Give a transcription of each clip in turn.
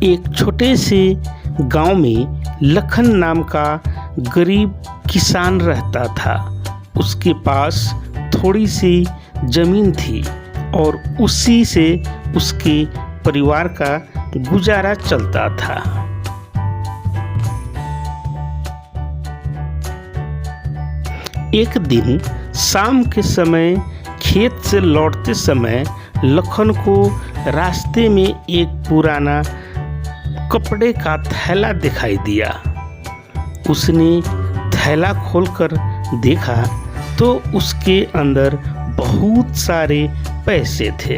एक छोटे से गांव में लखन नाम का गरीब किसान रहता था। उसके पास थोड़ी सी जमीन थी और उसी से उसके परिवार का गुजारा चलता था। एक दिन शाम के समय खेत से लौटते समय लखन को रास्ते में एक पुराना कपड़े का थैला दिखाई दिया। उसने थैला खोलकर देखा तो उसके अंदर बहुत सारे पैसे थे।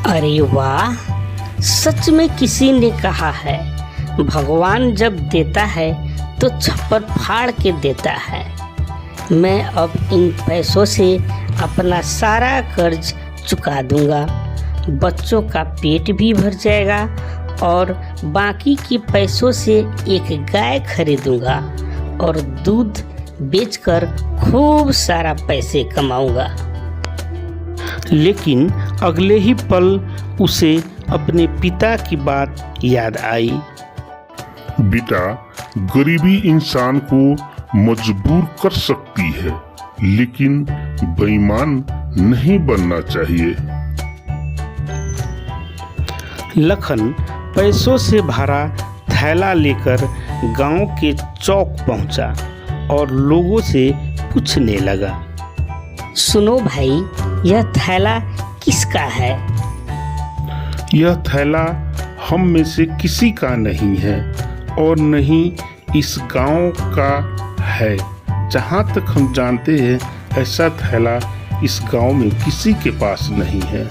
अरे वाह, सच में किसी ने कहा है, भगवान जब देता है तो छप्पर फाड़ के देता है। मैं अब इन पैसों से अपना सारा कर्ज चुका दूंगा, बच्चों का पेट भी भर जाएगा और बाकी के पैसों से एक गाय खरीदूंगा और दूध बेचकर खूब सारा पैसे कमाऊंगा। लेकिन अगले ही पल उसे अपने पिता की बात याद आई। बेटा, गरीबी इंसान को मजबूर कर सकती है, लेकिन बेईमान नहीं बनना चाहिए। लखन पैसों से भरा थैला लेकर गांव के चौक पहुंचा और लोगों से पूछने लगा, सुनो भाई, यह थैला किसका है? यह थैला हम में से किसी का नहीं है और नहीं इस गांव का है। जहां तक हम जानते हैं ऐसा थैला इस गांव में किसी के पास नहीं है।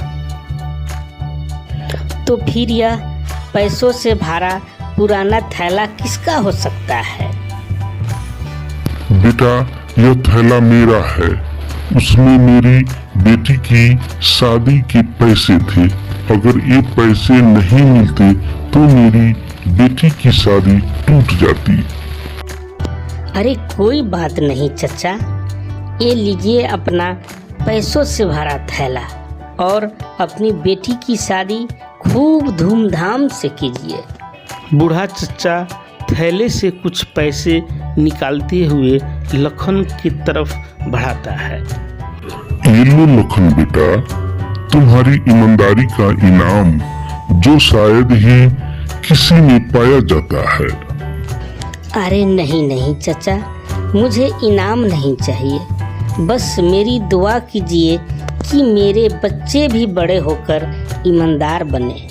तो फिर यह पैसों से भरा पुराना थैला किसका हो सकता है? बेटा, यह थैला मेरा है। उसमें मेरी बेटी की शादी के पैसे थे। अगर ये पैसे नहीं मिलते तो मेरी बेटी की शादी टूट जाती। अरे कोई बात नहीं चचा, ये लीजिए अपना पैसों से भरा थैला और अपनी बेटी की शादी खूब धूमधाम से कीजिए। बूढ़ा चचा थैले से कुछ पैसे निकालते हुए लखन की तरफ बढ़ाता है। ये लो लखन बेटा, तुम्हारी ईमानदारी का इनाम, जो शायद ही किसी में पाया जाता है। अरे नहीं नहीं चचा, मुझे इनाम नहीं चाहिए, बस मेरी दुआ कीजिए कि मेरे बच्चे भी बड़े होकर ईमानदार बने।